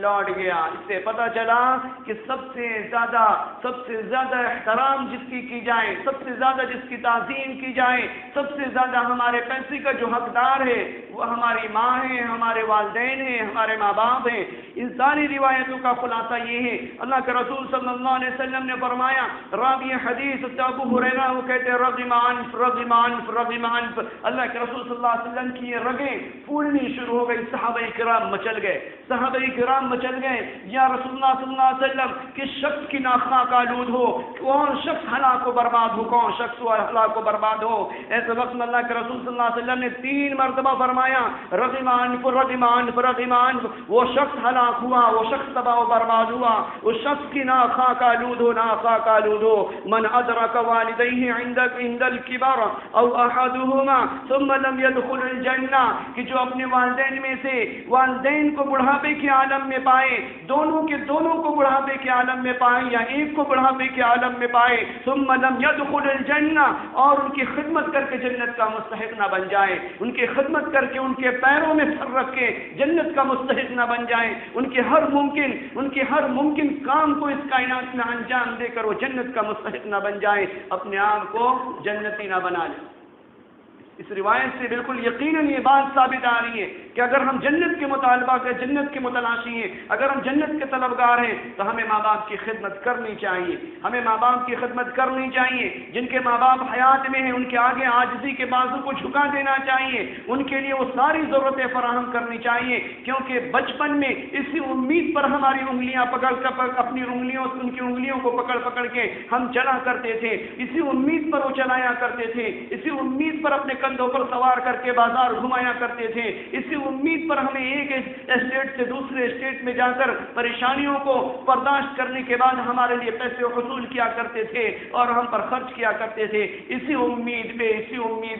لوٹ گیا۔ اس سے پتہ چلا کہ سب سے زیادہ احترام جس کی جائے، سب سے زیادہ جس کی تعظیم کی جائے، سب سے زیادہ ہمارے پیسے کا جو حقدار ہے وہ ہماری ماں ہے، ہمارے والدین ہیں، ہمارے ماں باپ ہیں۔ ان ساری روایتوں کا خلاصہ یہ ہے، اللہ کے رسول صلی اللہ علیہ وسلم نے فرمایا، راوی حدیث ابو ہریرہ وہ کہتے ہیں رغمان اللہ کے رسول صلی اللہ علیہ وسلم کی یہ رگیں پھولنی شروع ہو گئی، صحابہ کرام مچل گئے، یا رسول اللہ صلی اللہ علیہ وسلم کس شخص کی ناخواہ آلود ہو، کون شخص ہلاک و برباد ہو، کون شخص ہلاک و برباد ہو۔ ایسے وقت میں اللہ کے رسول صلی اللہ علیہ وسلم نے 3 مرتبہ فرمایا رغمان، وہ شخص ہلاک ہوا، وہ شخص تباہ و برباد ہوا، اس شخص کی ناخواہ آلود ہو، من ادرک والدیہ عند الکبر او احدہما ثم لم يدخل الجنہ، کہ جو اپنے والدین میں سے والدین کو بڑھاپے کے عالم میں پائے، دونوں کو بڑھاپے کے عالم میں پائے یا ایک کو بڑھاپے کے عالم میں پائے، ثم لم يدخل الجنہ، اور ان کی خدمت کر کے جنت کا مستحق نہ بن جائے، ان کی خدمت کر کے ان کے پیروں میں سر رکھ کے جنت کا مستحق نہ بن جائے، ان کے ہر ممکن کام کو اس کائنات میں انجام دے کر وہ جنت کا مستحق نہ بن جائے، اپنے آپ کو جنتی نہ بنا لے۔ اس روایت سے بالکل یقیناً یہ بات ثابت آ رہی ہے کہ اگر ہم جنت کے مطالبہ کے جنت کے متلاشی ہیں، اگر ہم جنت کے طلبگار ہیں تو ہمیں ماں باپ کی خدمت کرنی چاہیے، جن کے ماں باپ حیات میں ہیں ان کے آگے عاجزی کے بازو کو جھکا دینا چاہیے، ان کے لیے وہ ساری ضرورتیں فراہم کرنی چاہیے، کیونکہ بچپن میں اسی امید پر ہماری انگلیاں اپنی انگلیوں کو پکڑ کے ہم چلا کرتے تھے، اسی امید پر وہ چلایا کرتے تھے، اسی امید پر اپنے کندھوں پر سوار کر کے بازار گھمایا کرتے تھے، اسی امید پر ہمیں ایک اسٹیٹ سے دوسرے اسٹیٹ میں جا کر پریشانیوں کو برداشت کرنے کے بعد ہمارے لیے پیسے حصول کیا کرتے تھے اور ہم پر خرچ کیا کرتے تھے، اسی امید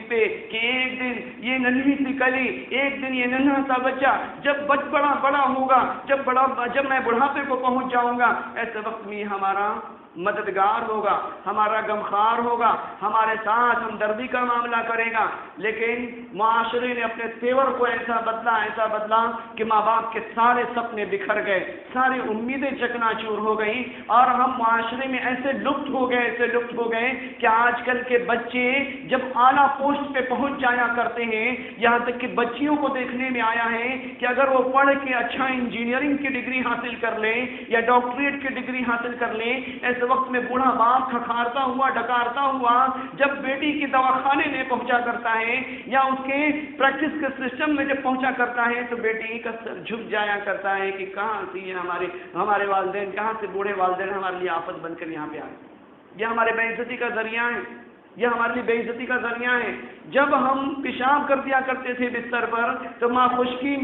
پہ کہ ایک دن یہ ننھی سی کلی، ایک دن یہ ننھا سا بچہ جب بڑا ہوگا، جب میں بڑھاپے کو پہنچ جاؤں گا، ایسے وقت میں ہمارا مددگار ہوگا، ہمارا غمخوار ہوگا، ہمارے ساتھ ہمدردی کا معاملہ کرے گا، لیکن معاشرے نے اپنے تیور کو ایسا بدلا کہ ماں باپ کے سارے سپنے بکھر گئے، ساری امیدیں چکناچور ہو گئیں، اور ہم معاشرے میں ایسے لپت ہو گئے کہ آج کل کے بچے جب اعلیٰ پوسٹ پہ پہنچ جایا کرتے ہیں، یہاں تک کہ بچیوں کو دیکھنے میں آیا ہے کہ اگر وہ پڑھ کے اچھا انجینئرنگ کی ڈگری حاصل کر لیں یا ڈاکٹریٹ کی ڈگری حاصل کر لیں، ایسے وقت میں بوڑھا باپ کھکھارتا ہوا ڈکارتا ہوا جب بیٹی کی دواخانے میں پہنچا کرتا ہے یا اس کے پریکٹس کے سسٹم میں جب پہنچا کرتا ہے تو بیٹی کا سر جھک جایا کرتا ہے کہ کہاں سے یہ ہمارے والدین، کہاں سے بوڑھے والدین ہمارے لیے آفت بن کر یہاں پہ آئے، یہ ہمارے بے عزتی کا ذریعہ ہے، یہ ہمارے لیے بے عزتی کا ذریعہ ہے۔ جب ہم پیشاب کر دیا کرتے تھے بستر پر تو ماں خشکی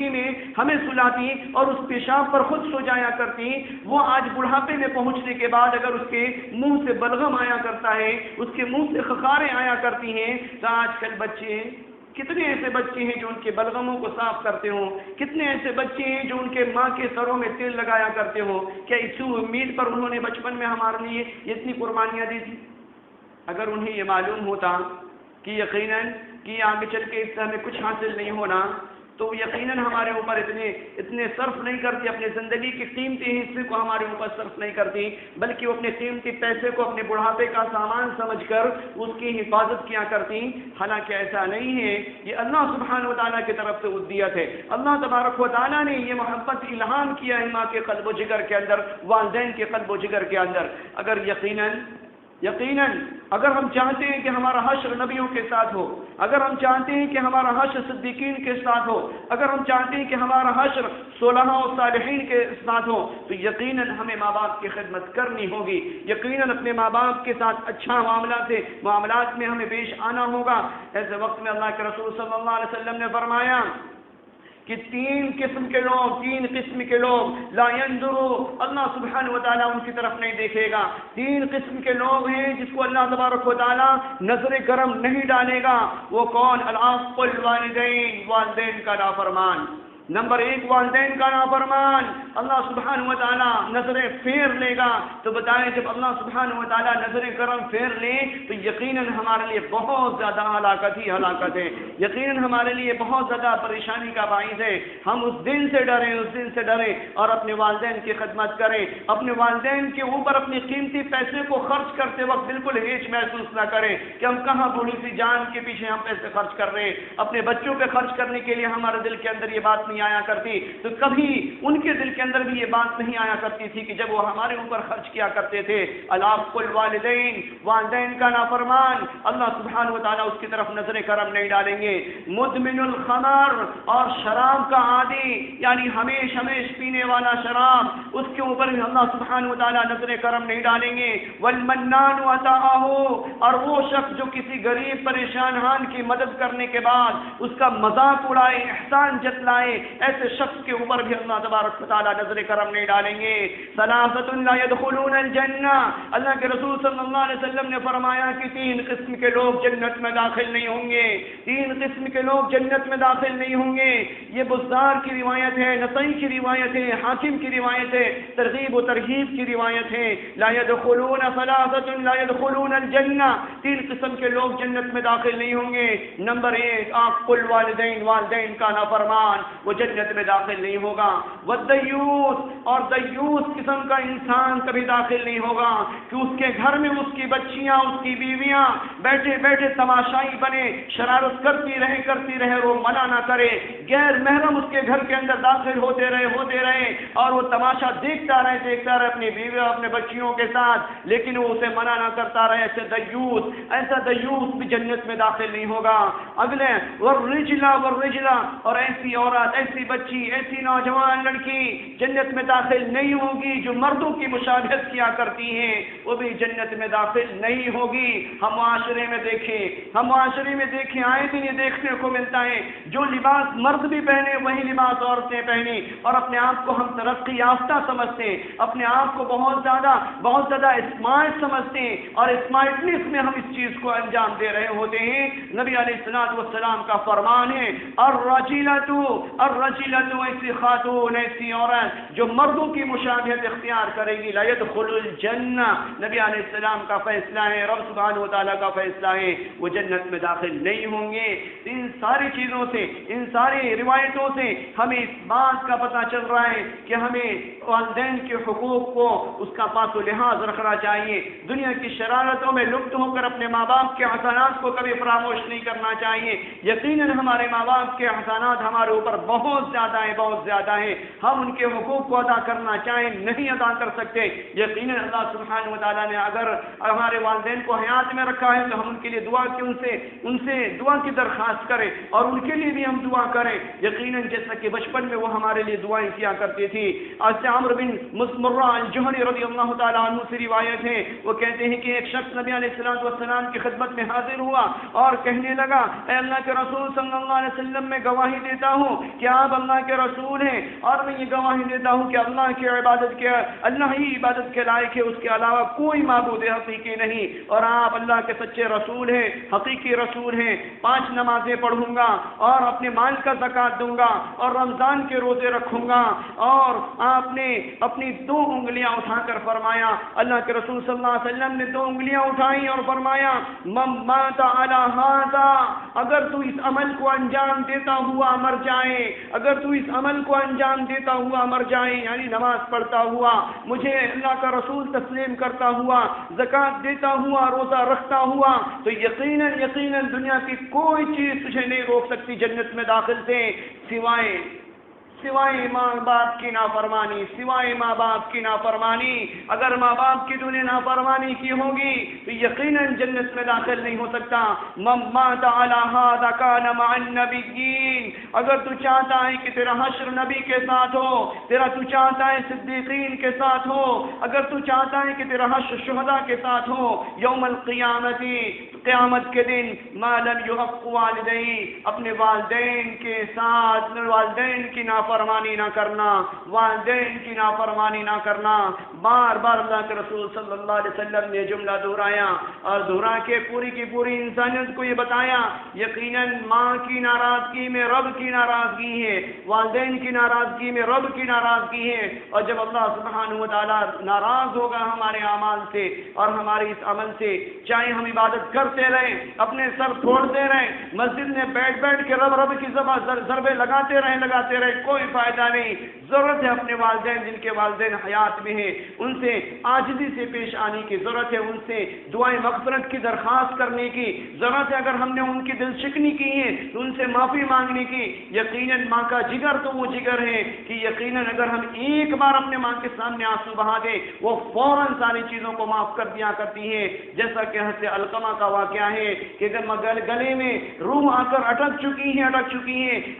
میں ہمیں سلاتی اور اس پیشاب پر خود سو جایا کرتی، وہ آج بڑھاپے میں پہنچنے کے بعد اگر اس کے منہ سے بلغم آیا کرتا ہے، اس کے منہ سے خخاریں آیا کرتی ہیں، تو آج کل بچے، کتنے ایسے بچے ہیں جو ان کے بلغموں کو صاف کرتے ہوں، کتنے ایسے بچے ہیں جو ان کے ماں کے سروں میں تیل لگایا کرتے ہوں، کیا اسی امید پر انہوں نے بچپن میں ہمارے لیے اتنی قربانیاں دی تھی؟ اگر انہیں یہ معلوم ہوتا کہ یقیناً کہ آگے چل کے اس سے ہمیں کچھ حاصل نہیں ہونا، تو یقیناً ہمارے اوپر اتنے صرف نہیں کرتی، اپنے زندگی کے قیمتی حصے کو ہمارے اوپر صرف نہیں کرتی، بلکہ وہ اپنے قیمتی پیسے کو اپنے بڑھاپے کا سامان سمجھ کر اس کی حفاظت کیا کرتی۔ حالانکہ ایسا نہیں ہے، یہ اللہ سبحانہ و تعالیٰ کی طرف سے عطیت ہے۔ اللہ تبارک و تعالیٰ نے یہ محبت الہام کیا ہے ماں کے قلب و جگر کے اندر، والدین کے قلب و جگر کے اندر۔ اگر یقیناً اگر ہم چاہتے ہیں کہ ہمارا حشر نبیوں کے ساتھ ہو، اگر ہم چاہتے ہیں کہ ہمارا حشر صدیقین کے ساتھ ہو، اگر ہم چاہتے ہیں کہ ہمارا حشر صلحاء و صالحین کے ساتھ ہو، تو یقیناً ہمیں ماں باپ کی خدمت کرنی ہوگی، یقیناً اپنے ماں باپ کے ساتھ اچھا معاملات میں ہمیں پیش آنا ہوگا۔ ایسے وقت میں اللہ کے رسول صلی اللہ علیہ وسلم نے فرمایا کہ تین قسم کے لوگ لا ينظروا، اللہ سبحانہ و تعالیٰ ان کی طرف نہیں دیکھے گا۔ تین قسم کے لوگ ہیں جس کو اللہ تبارک و تعالیٰ نظر کرم نہیں ڈالے گا۔ وہ کون؟ العاق الوالدین، والدین کا نافرمان۔ نمبر ایک، والدین کا نافرمان، اللہ سبحانہ و تعالیٰ نظریں پھیر لے گا۔ تو بتائیں جب اللہ سبحانہ و تعالیٰ نظر کرم پھیر لے تو یقیناً ہمارے لیے بہت زیادہ ہلاکت ہے، یقیناً ہمارے لیے بہت زیادہ پریشانی کا باعث ہے۔ ہم اس دن سے ڈریں اور اپنے والدین کی خدمت کریں، اپنے والدین کے اوپر اپنی قیمتی پیسے کو خرچ کرتے وقت بالکل ہیچ محسوس نہ کریں کہ ہم کہاں بوڑھی سی جان کے پیچھے ہم پیسے خرچ کر رہے ہیں۔ اپنے بچوں پہ خرچ کرنے کے لیے ہمارے دل کے اندر یہ بات آیا کرتی، تو کبھی ان کے دل کے اندر بھی یہ بات نہیں آیا کرتی تھی کہ جب وہ ہمارے اوپر خرچ کیا کرتے تھے۔ العاق الوالدین، والدین کا نافرمان، اللہ سبحانہ و تعالیٰ اس کی طرف نظر کرم نہیں ڈالیں گے۔ مدمن الخمر، اور شراب کا عادی، یعنی ہمیش پینے والا شراب، اس کے اوپر بھی اللہ سبحانہ و تعالیٰ نظر کرم نہیں ڈالیں گے۔ والمنان وطاعہ، اور وہ شخص جو کسی غریب پریشان حال کی مدد کرنے کے بعد اس کا مذاق اڑائے، احسان جتلائے، ایسے شخص کے اوپر بھی اللہ تبارک و تعالیٰ نظر کرم نہیں ڈالیں گے۔ ثلاثۃ لا يدخلون الجنہ، اللہ کے رسول صلی اللہ علیہ وسلم نے فرمایا کہ تین قسم کے لوگ جنت میں داخل نہیں ہوں گے، تین قسم کے لوگ جنت میں داخل نہیں ہوں گے۔ یہ بزار کی روایت ہے، نسائی کی روایت ہے، حاکم کی روایت ہے، ترغیب و ترہیب کی روایت ہے۔ لا يدخلون، ثلاثۃ لا يدخلون الجنہ، تین قسم کے لوگ جنت میں داخل نہیں ہوں گے۔ نمبر ایک، عاق الوالدین، والدین کا نافرمان، وہ جنت میں داخل نہیں ہوگا۔ والدیوث، اور دیوث قسم کا انسان کبھی داخل نہیں ہوگا کہ اس کے گھر میں اس کی بچیاں، اس کی بیویاں بیٹھے بیٹھے تماشائی بنے، شرارت کرتی رہے، وہ منع نہ کرے، غیر محرم اس کے گھر کے اندر داخل ہوتے رہے اور وہ تماشا دیکھتا رہے اپنی بیوی اور اپنے بچیوں کے ساتھ، لیکن وہ اسے منع نہ کرتا رہے۔ ایسا دیوث بھی جنت میں داخل نہیں ہوگا۔ اگلے والرجلہ، اور ایسی عورت، ایسی بچی، ایسی نوجوان لڑکی جنت میں داخل نہیں ہوگی جو مردوں کی مشابہت کیا کرتی ہیں، وہ بھی جنت میں داخل نہیں ہوگی۔ ہم معاشرے میں دیکھیں آئے دن یہ دیکھنے کو ملتا ہے، جو لباس مرد بھی پہنے وہی لباس عورتیں پہنی، اور اپنے آپ کو ہم ترقی یافتہ سمجھتے ہیں، اپنے آپ کو بہت زیادہ اسمارٹ سمجھتے ہیں، اور اسمارٹنس میں ہم اس چیز کو انجام دے رہے ہوتے ہیں۔ نبی علیہ الصلوۃ والسلام کا فرمان ہے، الرجلۃ والرجلة ایسی خاتون ایسی عورت جو مردوں کی مشابہت اختیار کرے گی لا يدخل الجنہ، نبی علیہ السلام کا فیصلہ ہے، رب سبحانہ وتعالیٰ کا فیصلہ ہے، وہ جنت میں داخل نہیں ہوں گے۔ ان ساری چیزوں سے، ان ساری روایتوں سے ہمیں اس بات کا پتہ چل رہا ہے کہ ہمیں والدین کے حقوق کو اس کا پاس و لحاظ رکھنا چاہیے، دنیا کی شرارتوں میں لپت ہو کر اپنے ماں باپ کے احسانات کو کبھی فراموش نہیں کرنا چاہیے۔ یقیناً ہمارے ماں باپ کے احسانات ہمارے اوپر بہت زیادہ ہیں، بہت زیادہ ہیں، ہم ان کے حقوق کو ادا کرنا چاہیں نہیں ادا کر سکتے۔ یقیناً اللہ سبحانہ وتعالیٰ نے اگر ہمارے والدین کو حیات میں رکھا ہے تو ہم ان کے لیے دعا کی ان سے دعا کی درخواست کریں اور ان کے لیے بھی ہم دعا کریں۔ یقیناً جیسا کہ بچپن میں وہ ہمارے لیے دعائیں کیا کرتی تھی۔ آج عمرو بن مرہ الجہنی رضی اللہ تعالیٰ عنہ سے روایت ہے، وہ کہتے ہیں کہ ایک شخص نبی علیہ السلام کی خدمت میں حاضر ہوا اور کہنے لگا، اے اللہ کے رسول صلی اللہ علیہ وسلم، میں گواہی دیتا ہوں کہ آپ اللہ کے رسول ہیں، اور میں یہ گواہی دیتا ہوں کہ اللہ کی عبادت کے اللہ ہی عبادت کے لائق ہے، اس کے علاوہ کوئی معبود حقیقی نہیں، اور آپ اللہ کے سچے رسول ہیں، حقیقی رسول ہیں۔ 5 نمازیں پڑھوں گا اور اپنے مال کا زکوٰۃ دوں گا اور رمضان کے روزے رکھوں گا۔ اور آپ نے اپنی 2 انگلیاں اٹھا کر فرمایا، اللہ کے رسول صلی اللہ علیہ وسلم نے 2 انگلیاں اٹھائیں اور فرمایا، من مات علی ھذا، اگر تو اس عمل کو انجام دیتا ہوا مر جائے، اگر تو اس عمل کو انجام دیتا ہوا مر جائے، یعنی نماز پڑھتا ہوا، مجھے اللہ کا رسول تسلیم کرتا ہوا، زکوٰۃ دیتا ہوا، روزہ رکھتا ہوا، تو یقیناً دنیا کی کوئی چیز تجھے نہیں روک سکتی جنت میں داخل سے، سوائے ماں باپ کی نافرمانی، سوائے ماں باپ کی نافرمانی۔ اگر ماں باپ کی تو نے نافرمانی کی ہوگی تو یقیناً جنت میں داخل نہیں ہو سکتا۔ من مات علی ھذا کان مع النبیین، اگر تو چاہتا ہے کہ تیرا حشر نبی کے ساتھ ہو، تو چاہتا ہے صدیقین کے ساتھ ہو، اگر تو چاہتا ہے کہ تیرا حشر شہداء کے ساتھ ہو یوم القیامت، قیامت کے دن، ما لم یحق والدیہ، اپنے والدین کے ساتھ والدین کی نافرمانی نہ کرنا، والدین کی نافرمانی نہ کرنا۔ بار بار اللہ کے رسول صلی اللہ علیہ وسلم نے جملہ دہرایا اور دہرا کے پوری کی پوری انسانیت کو یہ بتایا، یقیناً ماں کی ناراضگی میں رب کی ناراضگی ہے، والدین کی ناراضگی میں رب کی ناراضگی ہے، اور جب اللہ سبحانہ وتعالیٰ ناراض ہوگا ہمارے اعمال سے اور ہمارے اس عمل سے، چاہے ہم عبادت کرتے رہیں، اپنے سر چھوڑتے رہیں، مسجد میں بیٹھ کے رب کی ضربے لگاتے رہیں، کوئی فائدہ نہیں۔ ضرورت ہے اپنے والدین، جن کے والدین حیات میں ہیں، ان سے عاجزی سے پیش آنے کی ضرورت ہے، ان سے دعائیں مغفرت کی درخواست کرنے کی ضرورت ہے۔ اگر ہم نے ان کی دل شکنی کی ہے تو ان سے معافی مانگنے کی۔ یقیناً ماں کا جگر تو وہ جگر ہے کہ یقیناً اگر ہم ایک بار اپنے ماں کے سامنے آنسو بہا دیں، وہ فوراً ساری چیزوں کو معاف کر دیا کرتی ہے، جیسا کہ حضرت علقمہ کا واقعہ ہے کہ گلے میں روح آ کر اٹک چکی ہے۔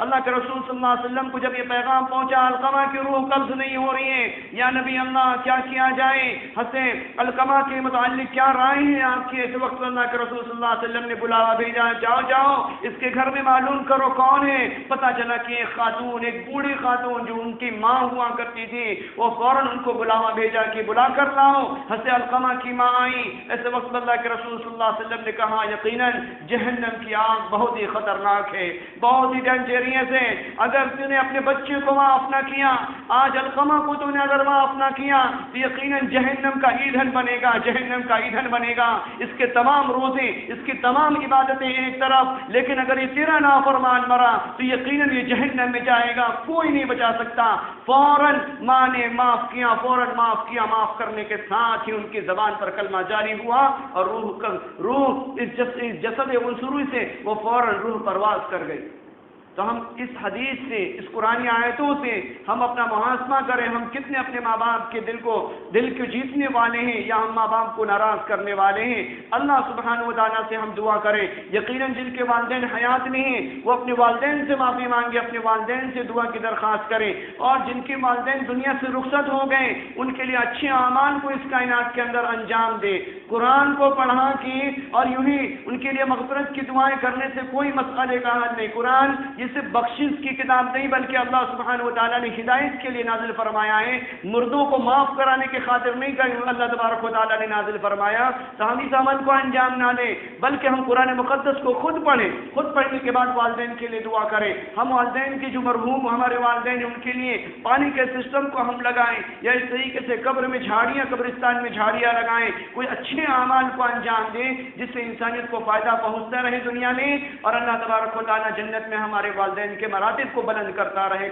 اللہ کے رسول صلی اللہ علیہ وسلم کو جب یہ پیغام پہنچا، علقمہ کی روح قبض نہیں ہو رہی ہے، یا نبی اللہ کیا کیا جائے، حضرت علقمہ کے متعلق کیا رائے ہے آپ کی؟ اس وقت اللہ کے رسول صلی اللہ علیہ وسلم نے بلاوا بھیجا، جاؤ اس کے گھر میں معلوم کرو کون ہے۔ پتہ چلا کہ ایک خاتون، ایک بوڑھی خاتون جو ان کی ماں ہوا کرتی تھی، وہ فوراً ان کو بلاوا بھیجا کہ بلا کر لاؤ۔ حضرت علقمہ کی ماں آئی، ایسے وقت اللہ کے رسول صلی اللہ علیہ وسلم نے کہا، یقیناً جہنم کی آگ بہت ہی خطرناک ہے، بہت ہی ڈینجریس ہے، اگر تم نے اپنے بچے کو معاف نہ کیا، آج علقمہ کو تم نے اگر معاف نہ کیا تو یقیناً جہنم کا ایندھن بنے گا۔ اس کے تمام روزے، اس کی تمام عبادتیں ایک طرف، لیکن اگر یہ تیرا نافرمان مرا تو یقیناً یہ جہنم میں جائے گا، کوئی نہیں بچا سکتا۔ فوراً ماں نے معاف کیا، معاف کرنے کے ساتھ ہی ان کی زبان پر کلمہ جاری ہوا اور روح اس جسد عنصری سے وہ فوراً روح پرواز کر گئی۔ تو ہم اس حدیث سے، اس قرآنی آیتوں سے ہم اپنا محاسبہ کریں، ہم کتنے اپنے ماں باپ کے دل کو جیتنے والے ہیں یا ہم ماں باپ کو ناراض کرنے والے ہیں۔ اللہ سبحانہ وتعالیٰ سے ہم دعا کریں، یقیناً جن کے والدین حیات میں ہیں وہ اپنے والدین سے معافی مانگے، اپنے والدین سے دعا کی درخواست کریں، اور جن کے والدین دنیا سے رخصت ہو گئے ان کے لیے اچھے اعمال کو اس کائنات کے اندر انجام دے، قرآن کو پڑھا کے اور یوں ہی ان کے لیے مغفرت کی دعائیں کرنے سے کوئی مسئلے کا حل نہیں۔ قرآن یہ صرف بخشش کی کتاب نہیں بلکہ اللہ سبحانہ و تعالیٰ نے ہدایت کے لیے نازل فرمایا ہے، مردوں کو معاف کرانے کے خاطر نہیں کہ اللہ تبارک و تعالیٰ نے نازل فرمایا تو ہم اس عمل کو انجام نہ دیں بلکہ ہم قرآن مقدس کو خود پڑھیں، خود پڑھنے کے بعد والدین کے لیے دعا کریں، ہم والدین کے جو مرحوم ہمارے والدین ہیں ان کے لیے پانی کے سسٹم کو ہم لگائیں یا اس طریقے سے قبر میں جھاڑیاں، قبرستان میں جھاڑیاں لگائیں، کوئی اچھے اعمال کو انجام دیں جس سے انسانیت کو فائدہ پہنچتا رہے دنیا میں اور اللہ تبارک و تعالیٰ جنت میں ہمارے والدین کے مراتب کو بلند کرتا رہے۔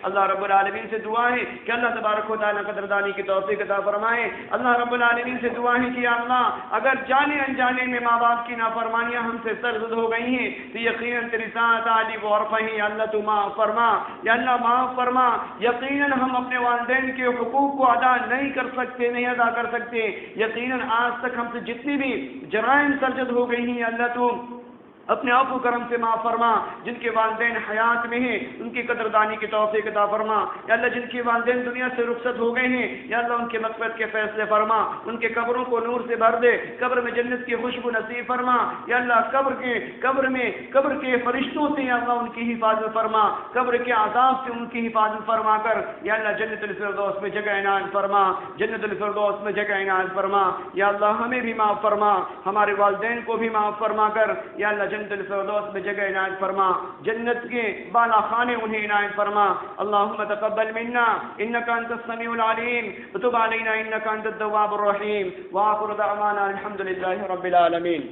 اللہ رب العالمین سے دعا ہے کہ اللہ تبارک و تعالیٰ قدردانی کی توفیق عطا فرمائے۔ اللہ رب العالمین سے دعا ہے کہ یا اللہ اگر جانے انجانے میں ماں باپ کی نافرمانیاں ہم سے سرزد ہو گئی ہیں تو یقیناً تیری ذات عالی و عرفہ ہے، یا اللہ تو معاف فرما، یا اللہ معاف فرما۔ یقیناً ہم اپنے والدین کے حقوق کو ادا نہیں کر سکتے، نہیں ادا کر سکتے، یقیناً آج تک ہم سے جتنی بھی جرائم سرزد ہو گئی ہیں اللہ تو اپنے عفو کرم سے معاف فرما۔ جن کے والدین حیات میں ہیں ان کی قدردانی کی توفیق عطا فرما، یا اللہ جن کے والدین دنیا سے رخصت ہو گئے ہیں یا اللہ ان کے مغفرت کے فیصلے فرما، ان کے قبروں کو نور سے بھر دے، قبر میں جنت کی خوشبو نصیب فرما، یا اللہ قبر کے فرشتوں سے یا اللہ ان کی حفاظت فرما، قبر کے عذاب سے ان کی حفاظت فرما کر یا اللہ جنت الفردوس میں جگہ عنایت فرما، جنت الفردوس میں جگہ عنایت فرما۔ یا اللہ ہمیں بھی معاف فرما، ہمارے والدین کو بھی معاف فرما کر یا اللہ جنت الفردوس میں جگہ عنایت فرما، جنت کے بالا خانے انہیں عنایت فرما۔ اللہم تقبل منا انکا انت السمیع العلیم وتب علینا انکا انت التواب الرحیم، وآخر دعوانا الحمدللہ رب العالمین۔